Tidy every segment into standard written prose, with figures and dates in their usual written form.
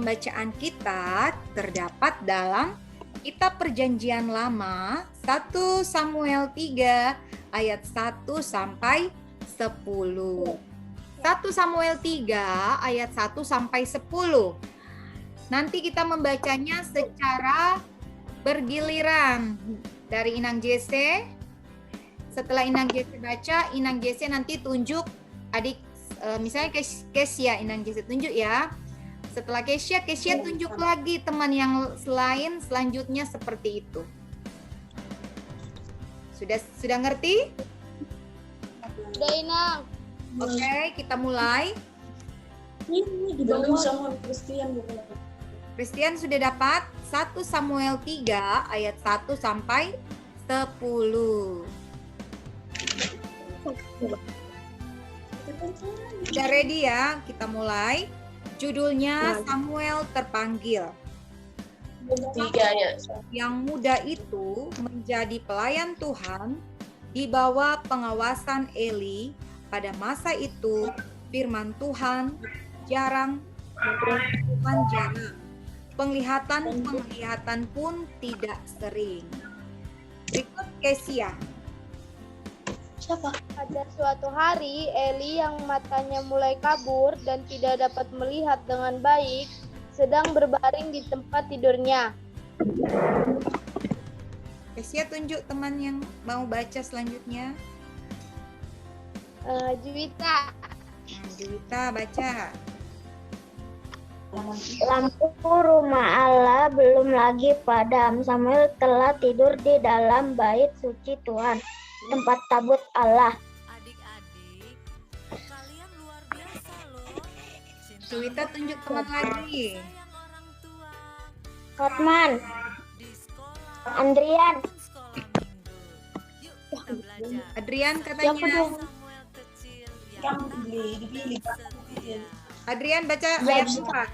pembacaan kita terdapat dalam Kitab Perjanjian Lama 1 Samuel 3 ayat 1 sampai 10. 1 Samuel 3 ayat 1 sampai 10. Nanti kita membacanya secara bergiliran dari Inang Jesse. Setelah Inang Jesse baca, Inang Jesse nanti tunjuk adik, misalnya Kesia, Inang Jesse tunjuk ya. Setelah Kesia tunjuk lagi teman yang selanjutnya seperti itu. Sudah ngerti? Udah, Inang. Oke, kita mulai. Ini di bawah sama Christian. Christian sudah dapat 1 Samuel 3 ayat 1 sampai 10. Sudah ready ya? Kita mulai. Judulnya Samuel terpanggil. 3 ya. Yang muda itu menjadi pelayan Tuhan di bawah pengawasan Eli. Pada masa itu firman Tuhan jarang. Penglihatan pun tidak sering. Berikut Kesia. Siapa? Pada suatu hari, Eli yang matanya mulai kabur dan tidak dapat melihat dengan baik, sedang berbaring di tempat tidurnya. Kesia tunjuk teman yang mau baca selanjutnya. Juwita. Juwita baca. Lampu rumah Allah belum lagi padam. Samuel telah tidur di dalam bait suci Tuhan, tempat tabut Allah. Adik-adik, kalian luar biasa loh. Juwita tunjuk teman lagi. Sayang orang tua. Hotman, Di sekolah, Andrian, sekolah minggu. Yuk kita belajar. Adrian katanya. Samuel kecil yang Dipilih. setia. Adrian baca ayat 4.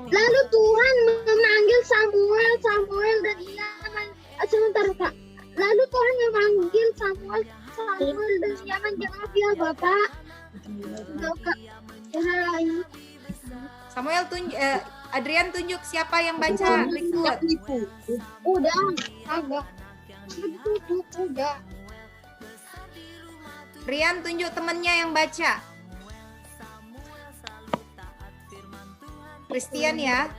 Lalu Tuhan memanggil Samuel dan ia sebentar Pak. Lalu Tuhan memanggil Samuel dan ia menjawab, ya Bapak. Samuel Adrian tunjuk siapa yang baca berikut. Udah, agak. Udah. Rian tunjuk temannya yang baca. Christian ya.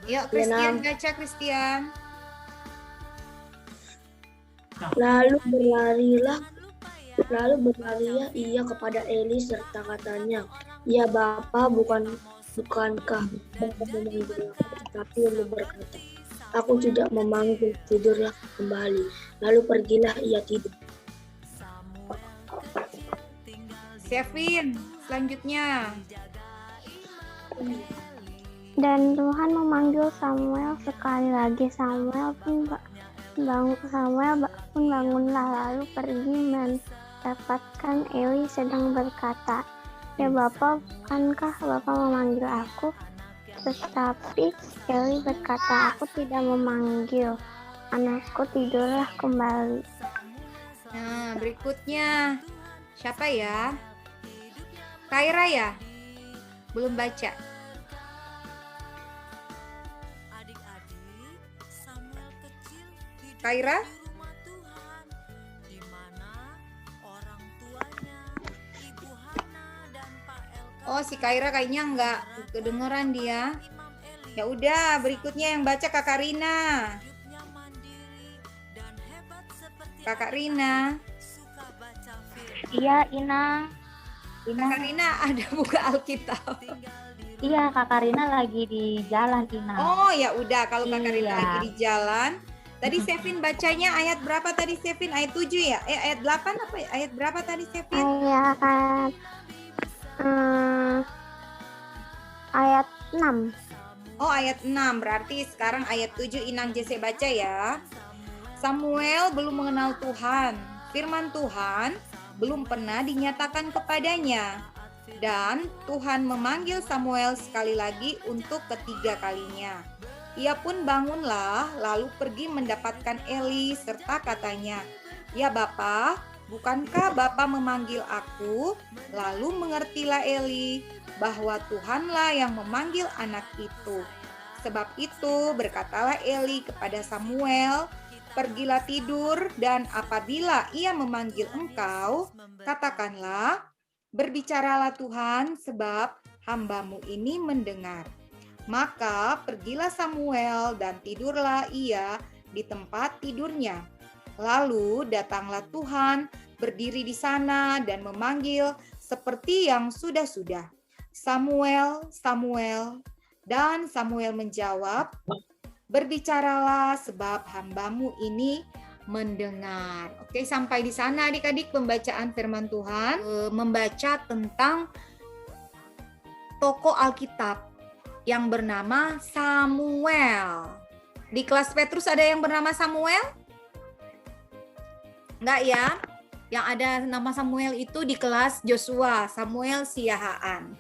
Yuk Christian baca Christian. Lalu berlarilah ia kepada Eli serta katanya, ya Bapa, bukankah Bapa memanggil aku? Tetapi Eli berkata, aku tidak memanggil, tidurlah kembali. Lalu pergilah ia tidur. Sevin selanjutnya. Dan Tuhan memanggil Samuel sekali lagi. Samuel pun bangunlah lalu pergi mendapatkan Eli sedang berkata, ya Bapa, bukankah Bapa memanggil aku? Tetapi Eli berkata, aku tidak memanggil, anakku, tidurlah kembali. Nah, berikutnya siapa ya? Kaira ya? Belum baca. Adik-adik, Samuel kecil hidup Kaira? di rumah Tuhan, di mana orang tuanya, Ibu Hana dan Pak Elka, Oh, si Kaira kayaknya nggak kedengeran dia. Imam Eli, Ya udah, berikutnya yang baca Kakak Rina. hidupnya mandiri dan hebat seperti Kakak Rina. suka baca firman, Iya, Inang. Kakak Rina ada buka Alkitab. Iya, Kakak Rina lagi di jalan, Inang. Oh, ya udah kalau Kakak Rina Iya. lagi di jalan. Tadi Sevin bacanya ayat berapa tadi Sevin? Ayat 7 ya? Ayat 8 apa? Ayat berapa tadi Sevin? Ayat 6. Oh, ayat 6. Berarti sekarang ayat 7 Inang Jesse baca ya. Samuel belum mengenal Tuhan. Firman Tuhan belum pernah dinyatakan kepadanya. Dan Tuhan memanggil Samuel sekali lagi untuk ketiga kalinya. Ia pun bangunlah lalu pergi mendapatkan Eli serta katanya, "Ya Bapa, bukankah Bapa memanggil aku?" Lalu mengertilah Eli bahwa Tuhanlah yang memanggil anak itu. Sebab itu berkatalah Eli kepada Samuel, "Pergilah tidur, dan apabila ia memanggil engkau, katakanlah, 'Berbicaralah Tuhan, sebab hamba-Mu ini mendengar.'" Maka pergilah Samuel dan tidurlah ia di tempat tidurnya. Lalu datanglah Tuhan, berdiri di sana dan memanggil seperti yang sudah-sudah, "Samuel, Samuel." Dan Samuel menjawab, "Berbicaralah, sebab hamba-Mu ini mendengar." Oke, sampai di sana adik-adik pembacaan firman Tuhan. Membaca tentang tokoh Alkitab yang bernama Samuel. Di kelas Petrus ada yang bernama Samuel? Enggak ya? Yang ada nama Samuel itu di kelas Joshua, Samuel Siahaan.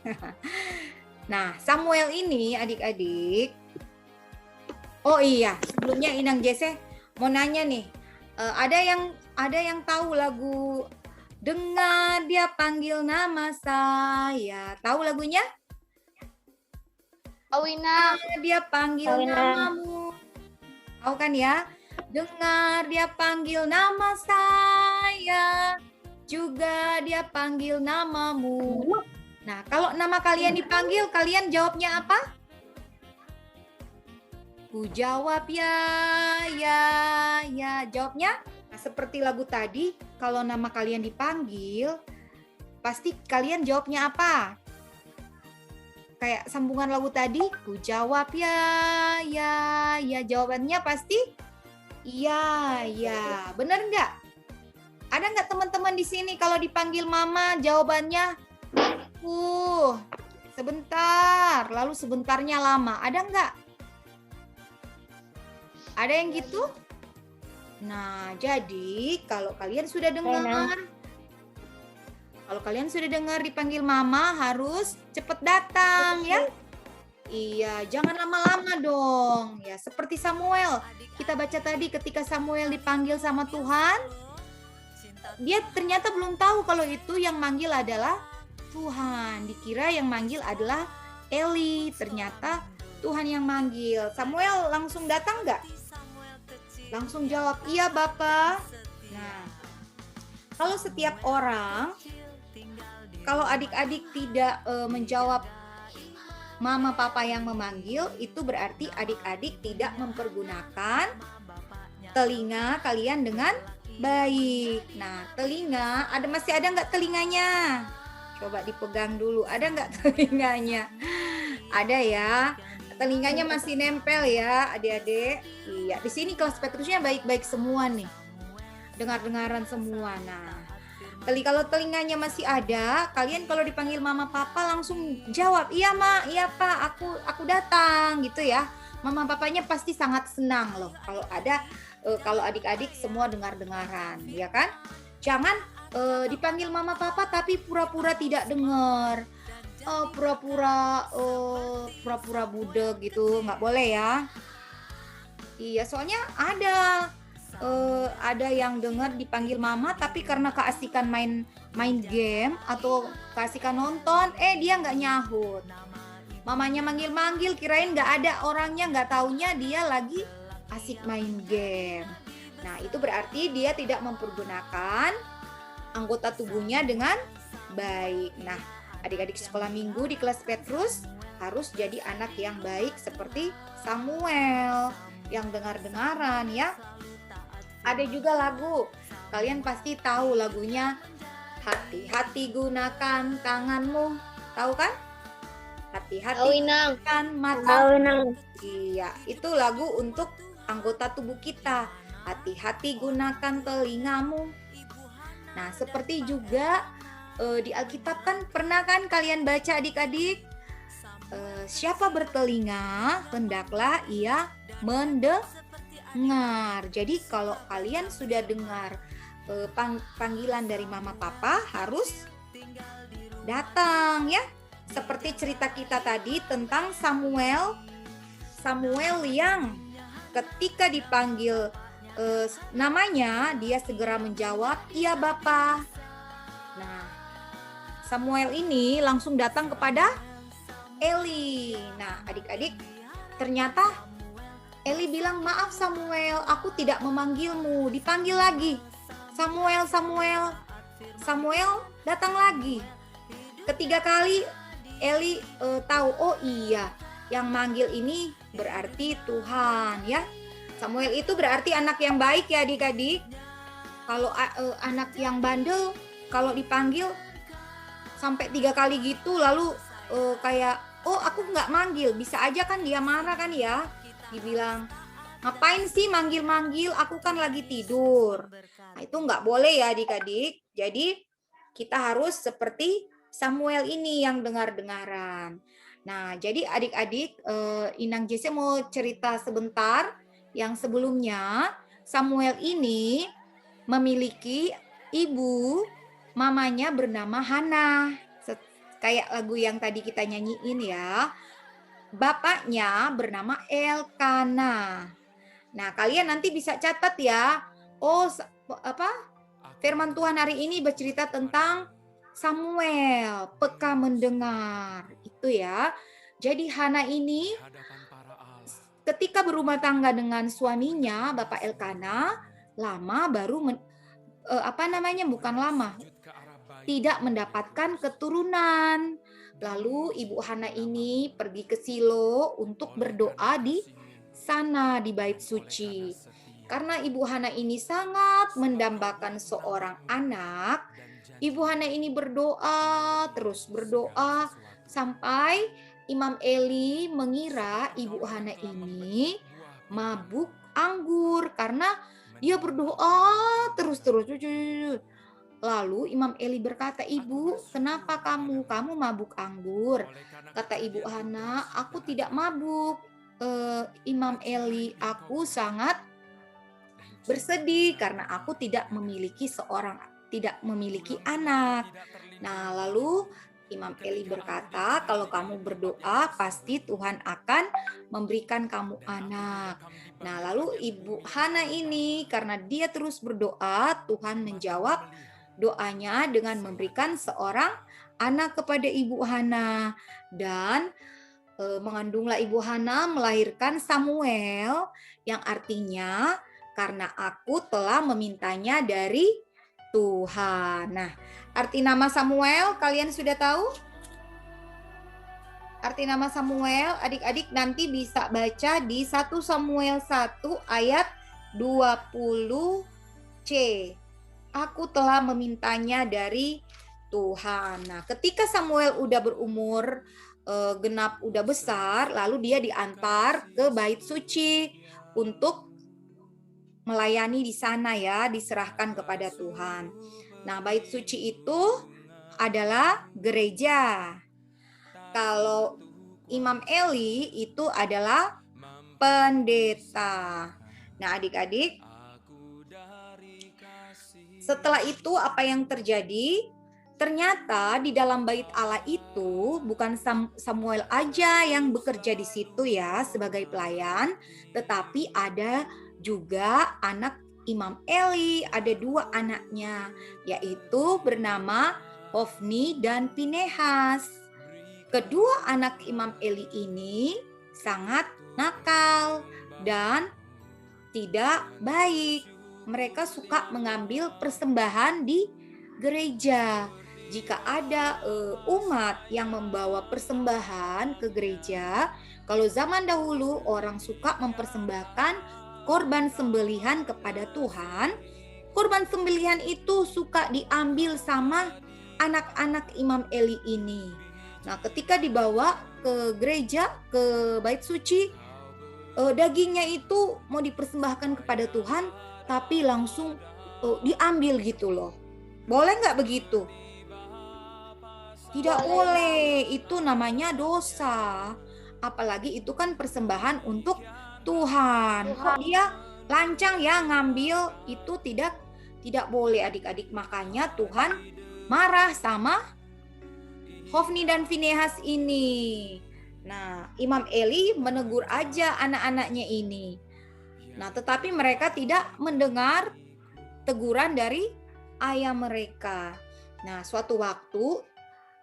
Nah, Samuel ini adik-adik. Oh iya, sebelumnya Inang Jese mau nanya nih. Ada yang tahu lagu "Dengar Dia Panggil Nama Saya"? Tahu lagunya? Awina. Dia panggil Tahu, Nang. namamu. Tahu kan ya? Dengar Dia panggil nama saya, juga Dia panggil namamu. Nah, kalau nama kalian dipanggil, kalian jawabnya apa? Ku jawab ya. Jawabnya nah, seperti lagu tadi, kalau nama kalian dipanggil, pasti kalian jawabnya apa? Kayak sambungan lagu tadi, ku jawab ya. Jawabannya pasti iya. Bener nggak? Ada nggak teman-teman di sini kalau dipanggil mama jawabannya sebentar, lalu sebentarnya lama. Ada nggak? Ada yang gitu? Nah, jadi kalau kalian sudah dengar dipanggil mama, harus cepet datang ya. Iya, jangan lama-lama dong. Ya, seperti Samuel. Kita baca tadi ketika Samuel dipanggil sama Tuhan, dia ternyata belum tahu kalau itu yang manggil adalah Tuhan. Dikira yang manggil adalah Eli. Ternyata Tuhan yang manggil. Samuel langsung datang nggak? Langsung jawab, "Iya, Bapak." Nah, kalau setiap orang, kalau adik-adik tidak menjawab mama papa yang memanggil, itu berarti adik-adik tidak mempergunakan telinga kalian dengan baik. Nah, telinga, masih ada nggak telinganya? Coba dipegang dulu, ada nggak telinganya? Ada ya, telinganya masih nempel ya adik-adik. Iya, di sini kelas Petrusnya baik-baik semua nih, dengar-dengaran semua. Nah, kalau telinganya masih ada, kalian kalau dipanggil mama papa langsung jawab, "Iya Ma, iya Pak, aku datang," gitu ya. Mama papanya pasti sangat senang loh kalau adik-adik semua dengar-dengaran, ya kan? Jangan dipanggil mama papa tapi pura-pura tidak dengar. Pura-pura budek gitu, nggak boleh ya. Iya, soalnya ada yang dengar dipanggil mama tapi karena keasikan main game atau keasikan nonton, dia nggak nyahut. Mamanya manggil-manggil, kirain nggak ada orangnya, nggak taunya dia lagi asik main game. Nah, itu berarti dia tidak mempergunakan anggota tubuhnya dengan baik. Nah, adik-adik sekolah minggu di kelas Petrus harus jadi anak yang baik seperti Samuel, yang dengar-dengaran ya. Ada juga lagu, kalian pasti tahu lagunya, "Hati-hati gunakan tanganmu." Tahu kan? Hati-hati gunakan mata. Iya, itu lagu untuk anggota tubuh kita. Hati-hati gunakan telingamu. Nah, seperti juga di Alkitab kan pernah kan kalian baca adik-adik, siapa bertelinga hendaklah ia mendengar. Jadi kalau kalian sudah dengar panggilan dari mama papa, harus datang ya. Seperti cerita kita tadi tentang Samuel yang ketika dipanggil namanya, dia segera menjawab, "Iya, Bapak." Nah, Samuel ini langsung datang kepada Eli. Nah, adik-adik, ternyata Eli bilang, "Maaf Samuel, aku tidak memanggilmu." Dipanggil lagi, "Samuel, Samuel." Samuel datang lagi. Ketiga kali Eli tahu, oh iya, yang manggil ini berarti Tuhan ya. Samuel itu berarti anak yang baik ya adik-adik. Kalau anak yang bandel, kalau dipanggil sampai 3 kali gitu, lalu kayak, oh aku nggak manggil, bisa aja kan dia marah kan ya. Dibilang, "Ngapain sih manggil-manggil, aku kan lagi tidur." Nah, itu nggak boleh ya adik-adik. Jadi kita harus seperti Samuel ini yang dengar-dengaran. Nah, jadi adik-adik, Inang Jesse mau cerita sebentar. Yang sebelumnya, Samuel ini memiliki ibu, mamanya bernama Hana. Kayak lagu yang tadi kita nyanyiin ya. Bapaknya bernama Elkana. Nah, kalian nanti bisa catat ya. Oh, firman Tuhan hari ini bercerita tentang Samuel, peka mendengar. Itu ya. Jadi Hana ini ketika berumah tangga dengan suaminya, Bapak Elkana, lama baru tidak mendapatkan keturunan. Lalu Ibu Hana ini pergi ke Silo untuk berdoa di sana di bait suci. Karena Ibu Hana ini sangat mendambakan seorang anak, Ibu Hana ini berdoa, terus berdoa sampai Imam Eli mengira Ibu Hana ini mabuk anggur karena dia berdoa terus. Lalu Imam Eli berkata, "Ibu, kenapa kamu mabuk anggur?" Kata Ibu Hana, "Aku tidak mabuk, Imam Eli, aku sangat bersedih karena aku tidak memiliki anak." Nah, lalu Imam Eli berkata, "Kalau kamu berdoa, pasti Tuhan akan memberikan kamu anak." Nah, lalu Ibu Hana ini karena dia terus berdoa, Tuhan menjawab doanya dengan memberikan seorang anak kepada Ibu Hana. Dan mengandunglah Ibu Hana melahirkan Samuel, yang artinya karena aku telah memintanya dari Tuhan. Nah, arti nama Samuel kalian sudah tahu? Arti nama Samuel adik-adik nanti bisa baca di 1 Samuel 1 ayat 20c. Aku telah memintanya dari Tuhan. Nah, ketika Samuel udah berumur genap, udah besar, lalu dia diantar ke bait suci untuk melayani di sana ya, diserahkan kepada Tuhan. Nah, bait suci itu adalah gereja. Kalau Imam Eli itu adalah pendeta. Nah, adik-adik, setelah itu apa yang terjadi? Ternyata di dalam bait Allah itu bukan Samuel aja yang bekerja di situ ya sebagai pelayan, tetapi ada juga anak Imam Eli, ada 2 anaknya, yaitu bernama Hofni dan Pinehas. Kedua anak Imam Eli ini sangat nakal dan tidak baik. Mereka suka mengambil persembahan di gereja. Jika ada umat yang membawa persembahan ke gereja, kalau zaman dahulu orang suka mempersembahkan korban sembelihan kepada Tuhan, korban sembelihan itu suka diambil sama anak-anak Imam Eli ini. Nah, ketika dibawa ke gereja, ke bait suci, dagingnya itu mau dipersembahkan kepada Tuhan, tapi langsung diambil gitu loh. Boleh nggak begitu? Tidak boleh, itu namanya dosa. Apalagi itu kan persembahan untuk Tuhan. Kok dia lancang ya ngambil, itu tidak boleh adik-adik. Makanya Tuhan marah sama Hofni dan Finehas ini. Nah, Imam Eli menegur aja anak-anaknya ini. Nah, tetapi mereka tidak mendengar teguran dari ayah mereka. Nah, suatu waktu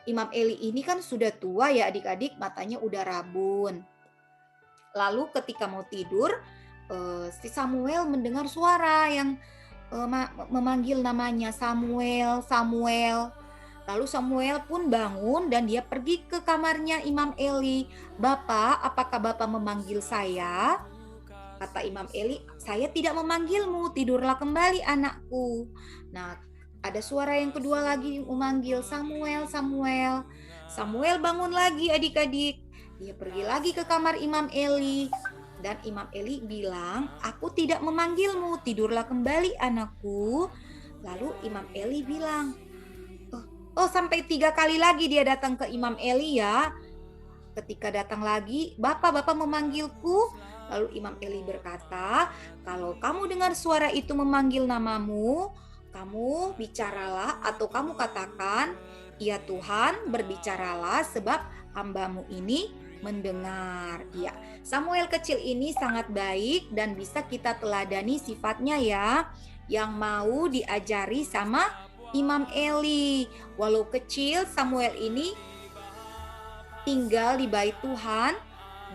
Imam Eli ini kan sudah tua ya adik-adik, matanya udah rabun. Lalu ketika mau tidur, si Samuel mendengar suara yang memanggil namanya, Samuel, Samuel. Lalu Samuel pun bangun dan dia pergi ke kamarnya Imam Eli. "Bapak, apakah Bapak memanggil saya?" Kata Imam Eli, "Saya tidak memanggilmu, tidurlah kembali anakku." Nah, ada suara yang kedua lagi memanggil, "Samuel, Samuel." Samuel bangun lagi adik-adik. Dia pergi lagi ke kamar Imam Eli. Dan Imam Eli bilang, "Aku tidak memanggilmu, tidurlah kembali anakku." Lalu Imam Eli bilang, oh sampai 3 kali lagi dia datang ke Imam Eli ya. Ketika datang lagi, Bapak memanggilku." Lalu Imam Eli berkata, "Kalau kamu dengar suara itu memanggil namamu, kamu bicaralah atau kamu katakan, 'Ya Tuhan, berbicaralah sebab hambamu ini mendengar.'" Ya, Samuel kecil ini sangat baik dan bisa kita teladani sifatnya ya, yang mau diajari sama Imam Eli. Walau kecil, Samuel ini tinggal di bait Tuhan.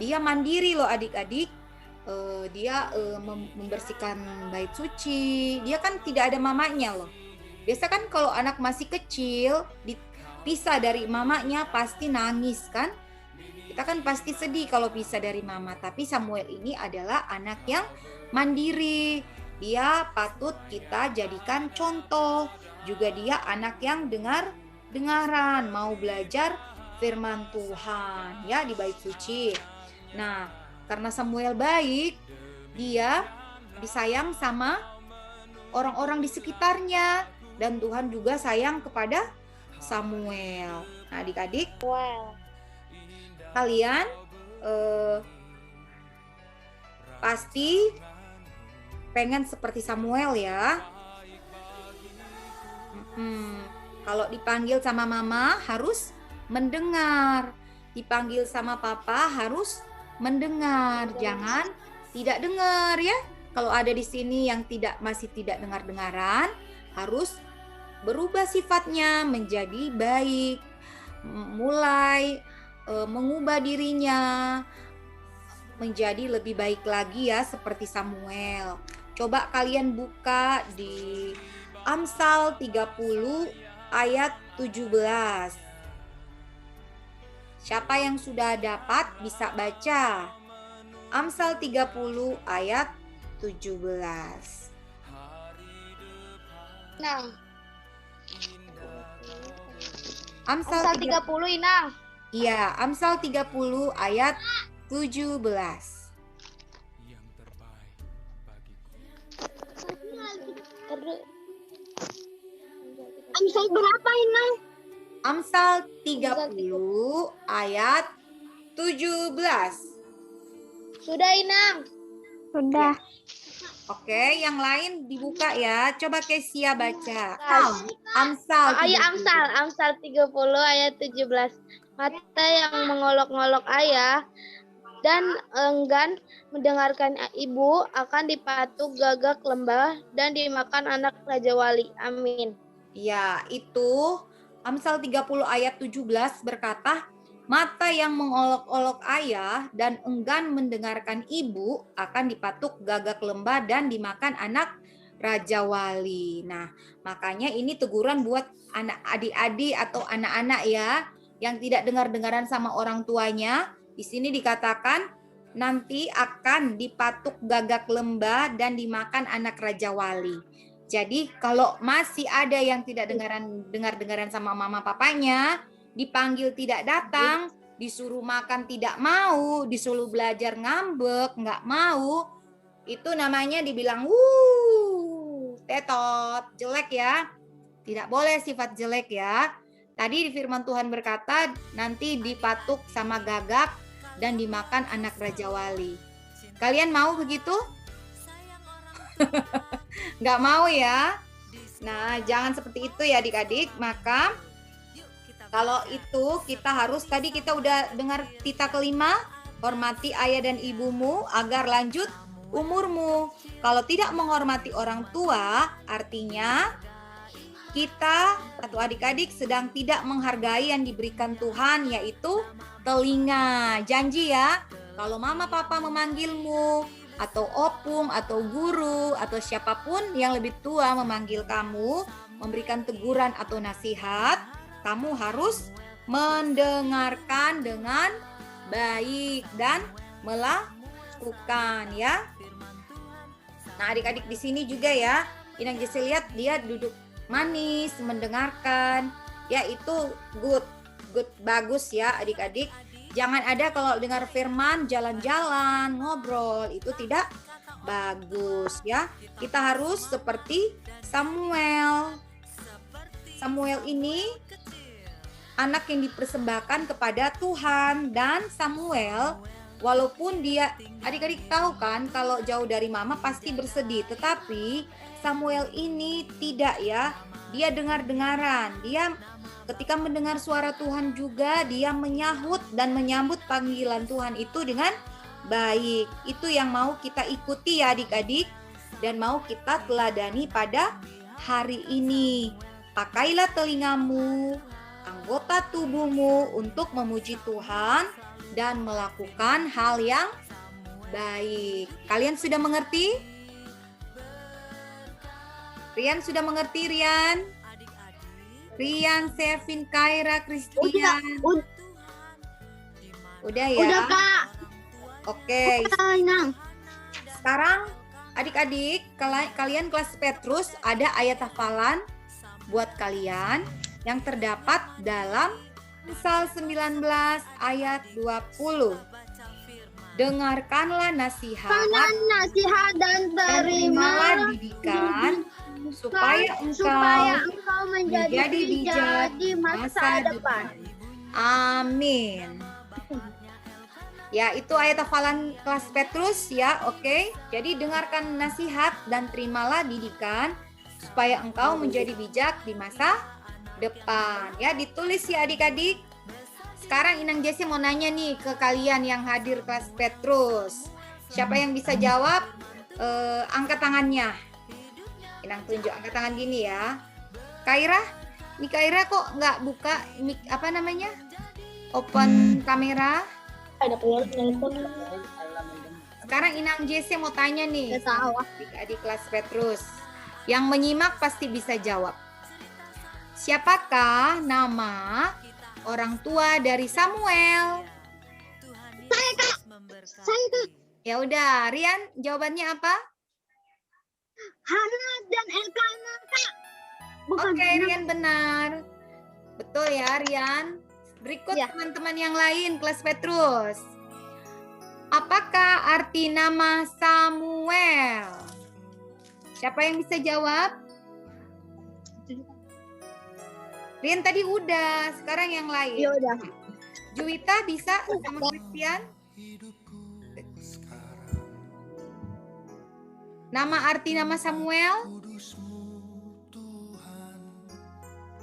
Dia mandiri loh adik-adik. Dia membersihkan bait suci. Dia kan tidak ada mamanya loh. Biasa kan kalau anak masih kecil dipisah dari mamanya pasti nangis kan. Kita kan pasti sedih kalau pisah dari mama. Tapi Samuel ini adalah anak yang mandiri. Dia patut kita jadikan contoh. Juga dia anak yang dengaran, mau belajar firman Tuhan ya di bait suci. Nah, karena Samuel baik, dia disayang sama orang-orang di sekitarnya dan Tuhan juga sayang kepada Samuel. Nah, adik-adik, kalian pasti pengen seperti Samuel ya. Kalau dipanggil sama mama harus mendengar, dipanggil sama papa harus mendengar, jangan tidak dengar ya. Kalau ada di sini yang masih tidak dengar-dengaran, harus berubah sifatnya menjadi baik, mulai mengubah dirinya menjadi lebih baik lagi ya seperti Samuel. Coba kalian buka di Amsal 30 ayat 17. Siapa yang sudah dapat bisa baca. Amsal 30 ayat 17. Inang. Amsal 30 Inang. Iya, Amsal 30 ayat 17. Amsal berapa ini? Amsal 30 ayat 17. Sudah Inang. Sudah. Oke, yang lain dibuka ya. Coba Kesia baca. Amsal. Amsal 30. Amsal 30 ayat 17. Mata yang mengolok-olok ayah dan enggan mendengarkan ibu akan dipatuk gagak lembah dan dimakan anak raja wali. Amin. Ya, itu Amsal 30 ayat 17 berkata, mata yang mengolok-olok ayah dan enggan mendengarkan ibu akan dipatuk gagak lembah dan dimakan anak raja wali. Nah, makanya ini teguran buat anak adik-adik atau anak-anak ya yang tidak dengar-dengaran sama orang tuanya. Di sini dikatakan nanti akan dipatuk gagak lembah dan dimakan anak raja wali. Jadi kalau masih ada yang tidak dengar-dengaran sama mama papanya, dipanggil tidak datang, disuruh makan tidak mau, disuruh belajar ngambek, nggak mau, itu namanya dibilang tetot, jelek ya. Tidak boleh sifat jelek ya. Tadi di firman Tuhan berkata nanti dipatuk sama gagak dan dimakan anak raja wali. Kalian mau begitu? Nggak mau ya. Nah, jangan seperti itu ya adik-adik. Maka kalau itu kita harus, tadi kita udah dengar tita kelima, hormati ayah dan ibumu agar lanjut umurmu. Kalau tidak menghormati orang tua, artinya kita atau adik-adik sedang tidak menghargai yang diberikan Tuhan, yaitu telinga. Janji ya, kalau mama papa memanggilmu, atau opung, atau guru, atau siapapun yang lebih tua memanggil kamu, memberikan teguran atau nasihat, kamu harus mendengarkan dengan baik dan melakukan ya. Nah, adik-adik di sini juga ya, Inang Jesse lihat dia duduk manis, mendengarkan. Ya, itu good, bagus ya adik-adik. Jangan ada kalau dengar firman jalan-jalan, ngobrol, itu tidak bagus ya. Kita harus seperti Samuel. Samuel ini anak yang dipersembahkan kepada Tuhan, dan Samuel walaupun dia, adik-adik tahu kan kalau jauh dari mama pasti bersedih, tetapi Samuel ini tidak ya. Dia dengar-dengaran. Dia ketika mendengar suara Tuhan juga dia menyahut dan menyambut panggilan Tuhan itu dengan baik. Itu yang mau kita ikuti ya adik-adik, dan mau kita teladani pada hari ini. Pakailah telingamu, anggota tubuhmu untuk memuji Tuhan dan melakukan hal yang baik. Kalian sudah mengerti? Rian sudah mengerti, Rian? Rian, Sevin, Kaira, Christian. Udah ya? Udah, Kak. Oke. Udah, Inang. Sekarang adik-adik, kalian kelas Petrus ada ayat hafalan buat kalian yang terdapat dalam Amsal 19 ayat 20. Dengarkanlah nasihat dan terimalah didikan supaya engkau menjadi bijak di masa depan. Amin. Ya, itu ayat hafalan kelas Petrus ya, oke. Jadi dengarkan nasihat dan terimalah didikan supaya engkau menjadi bijak di masa depan. Ya, ditulis ya adik-adik. Sekarang Inang Jesse mau nanya nih ke kalian yang hadir kelas Petrus. Siapa yang bisa jawab? Angkat tangannya. Inang tunjuk angkat tangan gini ya. Kaira? Ini Kaira kok nggak buka mic, apa namanya? Open kamera. Ada telepon. Sekarang Inang Jesse mau tanya nih. Adik-adik kelas Petrus. Yang menyimak pasti bisa jawab. Siapakah nama orang tua dari Samuel? Saya, Kak. Ya udah, Rian jawabannya apa? Hana dan Elkana, Kak. Bukan. Oke, Rian benar. Betul ya, Rian. Berikut Ya. teman-teman yang lain kelas Petrus. Apakah arti nama Samuel? Siapa yang bisa jawab? Rian tadi udah, sekarang yang lain. Ya udah. Juwita bisa sama Christian? Arti nama Samuel?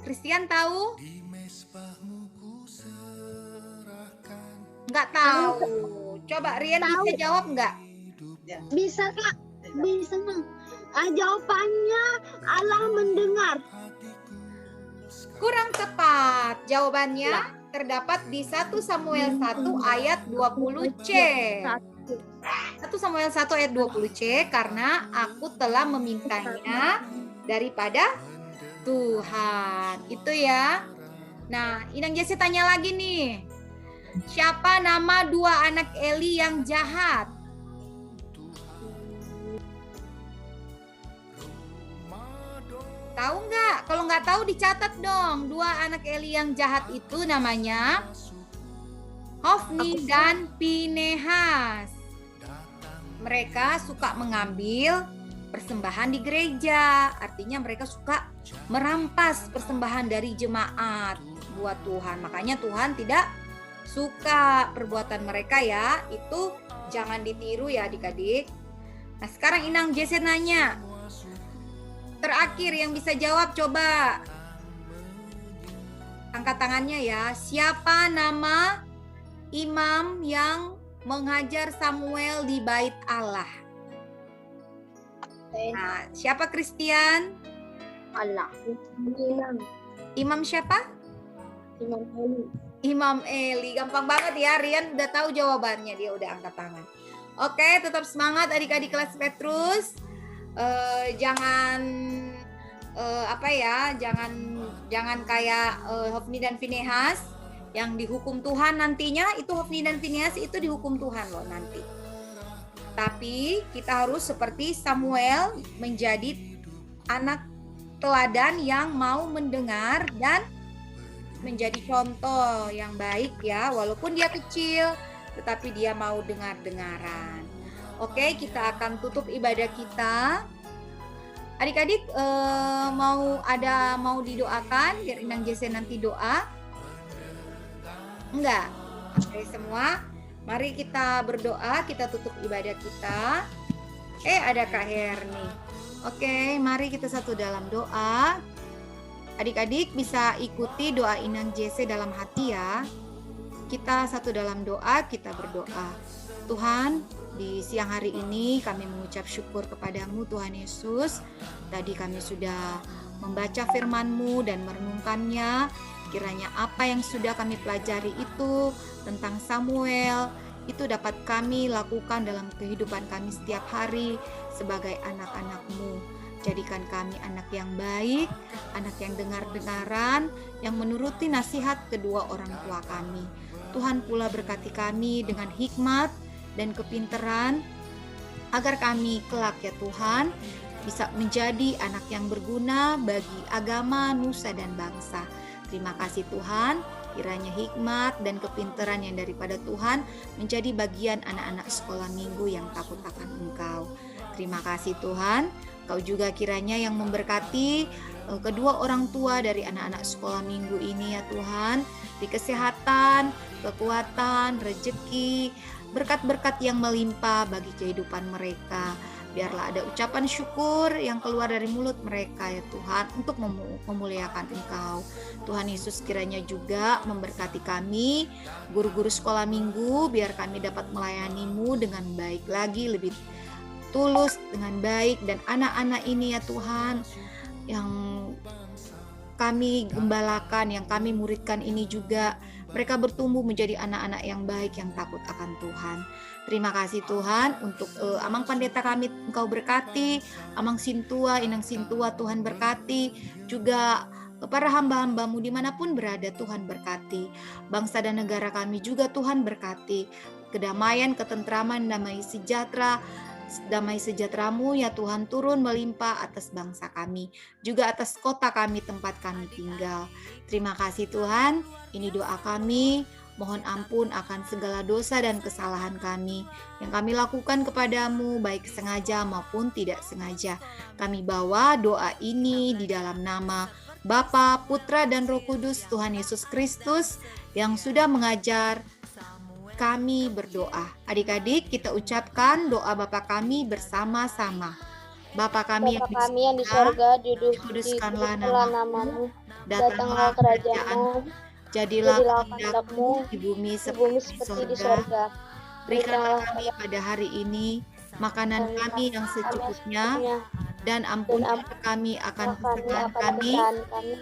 Christian tahu? Nggak tahu. Coba Rian bisa jawab nggak? Bisa, Kak. Bisa, Mang. Jawabannya Allah mendengar. Kurang tepat. Jawabannya terdapat di 1 Samuel 1 ayat 20C. 1 Samuel 1 ayat 20C, karena aku telah memintanya daripada Tuhan. Itu ya. Nah, Inang Jesse tanya lagi nih. Siapa nama 2 anak Eli yang jahat? Tahu nggak? Kalau nggak tahu dicatat dong. 2 anak Eli yang jahat itu namanya Hofni dan Pinehas. Mereka suka mengambil persembahan di gereja. Artinya mereka suka merampas persembahan dari jemaat buat Tuhan. Makanya Tuhan tidak suka perbuatan mereka ya. Itu jangan ditiru ya adik-adik. Nah, sekarang Inang Jesse nanya. Terakhir yang bisa jawab coba angkat tangannya ya. Siapa nama imam yang menghajar Samuel di bait Allah? Nah, siapa Christian? Allah. Bilang Imam siapa? Imam Ali. Imam Eli. Gampang banget ya, Rian udah tahu jawabannya, dia udah angkat tangan. Oke, tetap semangat adik-adik kelas Petrus. Jangan jangan kayak Hofni dan Finehas yang dihukum Tuhan nantinya. Itu Hofni dan Finehas itu dihukum Tuhan loh nanti. Tapi kita harus seperti Samuel, menjadi anak teladan yang mau mendengar dan menjadi contoh yang baik ya, walaupun dia kecil tetapi dia mau dengar-dengaran. Oke, kita akan tutup ibadah kita. Adik-adik mau didoakan biar Inang Jesse nanti doa? Enggak. Oke semua, mari kita berdoa, kita tutup ibadah kita. Ada Kak Herni. Oke, mari kita satu dalam doa. Adik-adik bisa ikuti doa Inang Jesse dalam hati ya. Kita satu dalam doa, kita berdoa. Tuhan, di siang hari ini kami mengucap syukur kepadamu Tuhan Yesus. Tadi kami sudah membaca firman-Mu dan merenungkannya. Kiranya apa yang sudah kami pelajari itu tentang Samuel, itu dapat kami lakukan dalam kehidupan kami setiap hari sebagai anak-anak-Mu. Jadikan kami anak yang baik, anak yang dengar-dengaran, yang menuruti nasihat kedua orang tua kami. Tuhan pula berkati kami dengan hikmat dan kepintaran, agar kami kelak ya Tuhan, bisa menjadi anak yang berguna bagi agama, nusa, dan bangsa. Terima kasih Tuhan, kiranya hikmat dan kepintaran yang daripada Tuhan menjadi bagian anak-anak sekolah minggu yang takut akan Engkau. Terima kasih Tuhan, Kau juga kiranya yang memberkati kedua orang tua dari anak-anak sekolah minggu ini ya Tuhan, di kesehatan, kekuatan, rezeki, berkat-berkat yang melimpah bagi kehidupan mereka. Biarlah ada ucapan syukur yang keluar dari mulut mereka ya Tuhan, untuk memuliakan Engkau. Tuhan Yesus kiranya juga memberkati kami, guru-guru sekolah minggu, biar kami dapat melayani-Mu dengan baik lagi, lebih tulus, dengan baik. Dan anak-anak ini ya Tuhan, yang kami gembalakan, yang kami muridkan ini juga, mereka bertumbuh menjadi anak-anak yang baik, yang takut akan Tuhan. Terima kasih Tuhan untuk Amang Pendeta kami, Engkau berkati. Amang Sintua, Inang Sintua, Tuhan berkati. Juga para hamba-hamba-Mu dimanapun berada, Tuhan berkati. Bangsa dan negara kami juga Tuhan berkati. Kedamaian, ketentraman, damai sejahtera-Mu ya Tuhan turun melimpah atas bangsa kami, juga atas kota kami tempat kami tinggal. Terima kasih Tuhan, ini doa kami. Mohon ampun akan segala dosa dan kesalahan kami yang kami lakukan kepadamu, baik sengaja maupun tidak sengaja. Kami bawa doa ini di dalam nama Bapa, Putra, dan Roh Kudus, Tuhan Yesus Kristus yang sudah mengajar kami berdoa. Adik-adik, kita ucapkan doa Bapa kami bersama-sama. Bapa kami yang di surga, dikuduskanlah namamu, datanglah kerajaanmu, jadilah kehendak-Mu di bumi seperti di surga. Berikanlah kami pada hari ini makanan kami yang secukupnya, dan ampunilah kami akan kesalahan kami,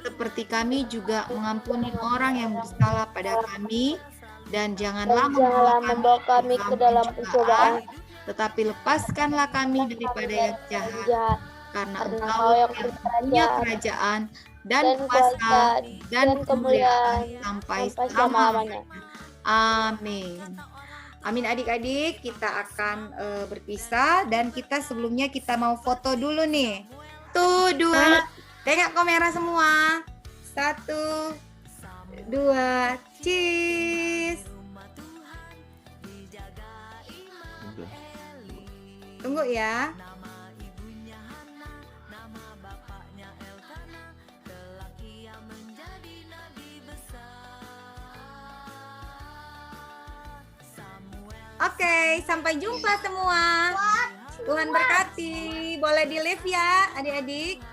seperti kami juga mengampuni orang yang bersalah pada kami. Dan janganlah membawa kami ke dalam pencobaan, tetapi lepaskanlah kami daripada yang jahat. Karena Engkau yang punya kerajaan dan kuasa dan kemuliaan sampai selama-lamanya. Amin. Amin adik-adik, kita akan berpisah, dan kita sebelumnya kita mau foto dulu nih. Tuh, 2. Tengok kamera semua. 1, 2, cheese. Tunggu ya. Oke, sampai jumpa semua. Tuhan berkati. Boleh di live ya adik-adik.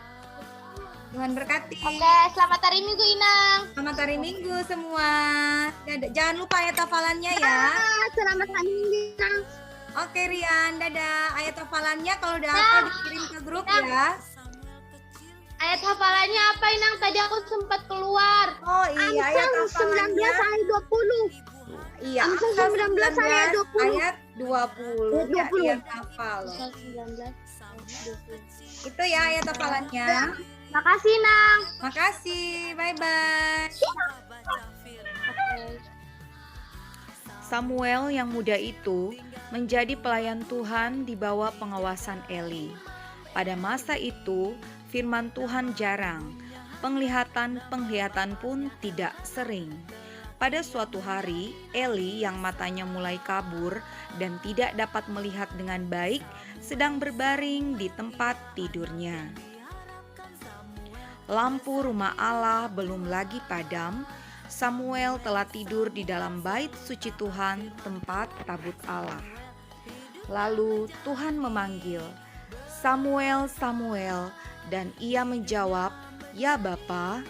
Tuhan berkati. Oke, selamat hari Minggu Inang. Selamat hari Minggu semua. Jangan lupa ya hafalannya ya. Selamat hari Minggu. Oke Rian, dadah. Ayat hafalannya kalau udah hafal dikirim ke grup ya. Ayat hafalannya apa Inang? Tadi aku sempat keluar. Oh iya, ayat Amsal 19 hafalannya. ayat 20. Iya, Amsal Amsal 19 ayat 20. ayat 20. Ya, Ayat 20. ayat hafal loh. 19. Itu ya ayat hafalannya. Makasih Nang. Makasih, bye-bye. Samuel yang muda itu menjadi pelayan Tuhan di bawah pengawasan Eli. Pada masa itu, firman Tuhan jarang, penglihatan pun tidak sering. Pada suatu hari, Eli yang matanya mulai kabur dan tidak dapat melihat dengan baik, sedang berbaring di tempat tidurnya. Lampu rumah Allah belum lagi padam. Samuel telah tidur di dalam bait suci Tuhan, tempat tabut Allah. Lalu Tuhan memanggil, "Samuel, Samuel," dan ia menjawab, "Ya Bapa."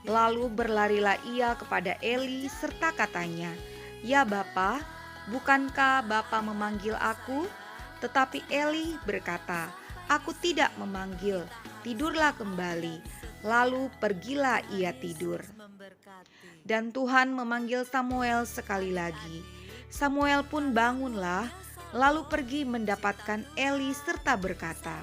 Lalu berlarilah ia kepada Eli serta katanya, "Ya Bapa, bukankah Bapa memanggil aku?" Tetapi Eli berkata, "Aku tidak memanggil, tidurlah kembali." Lalu pergilah ia tidur. Dan Tuhan memanggil Samuel sekali lagi. Samuel pun bangunlah, lalu pergi mendapatkan Eli serta berkata,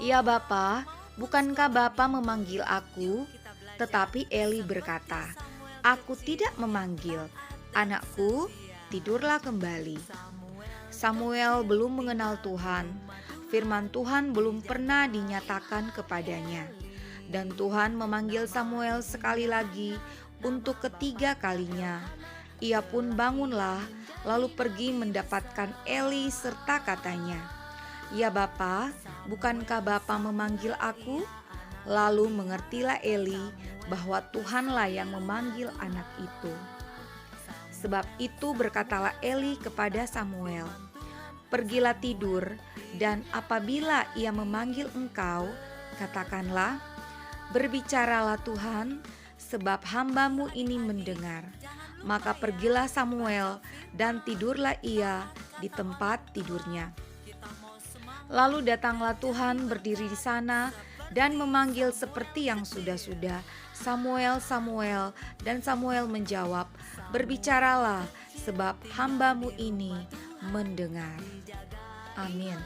"Ya Bapa, bukankah Bapa memanggil aku?" Tetapi Eli berkata, "Aku tidak memanggil, anakku, tidurlah kembali." Samuel belum mengenal Tuhan. Firman Tuhan belum pernah dinyatakan kepadanya. Dan Tuhan memanggil Samuel sekali lagi untuk ketiga kalinya. Ia pun bangunlah, lalu pergi mendapatkan Eli serta katanya, "Ya Bapa, bukankah Bapa memanggil aku?" Lalu mengertilah Eli bahwa Tuhanlah yang memanggil anak itu. Sebab itu berkatalah Eli kepada Samuel, "Pergilah tidur, dan apabila ia memanggil engkau, katakanlah, 'Berbicaralah Tuhan, sebab hamba-Mu ini mendengar.' Maka pergilah Samuel, dan tidurlah ia di tempat tidurnya. Lalu datanglah Tuhan berdiri di sana, dan memanggil seperti yang sudah-sudah, 'Samuel, Samuel,' dan Samuel menjawab, 'Berbicaralah, sebab hamba-Mu ini mendengar.'" Amin.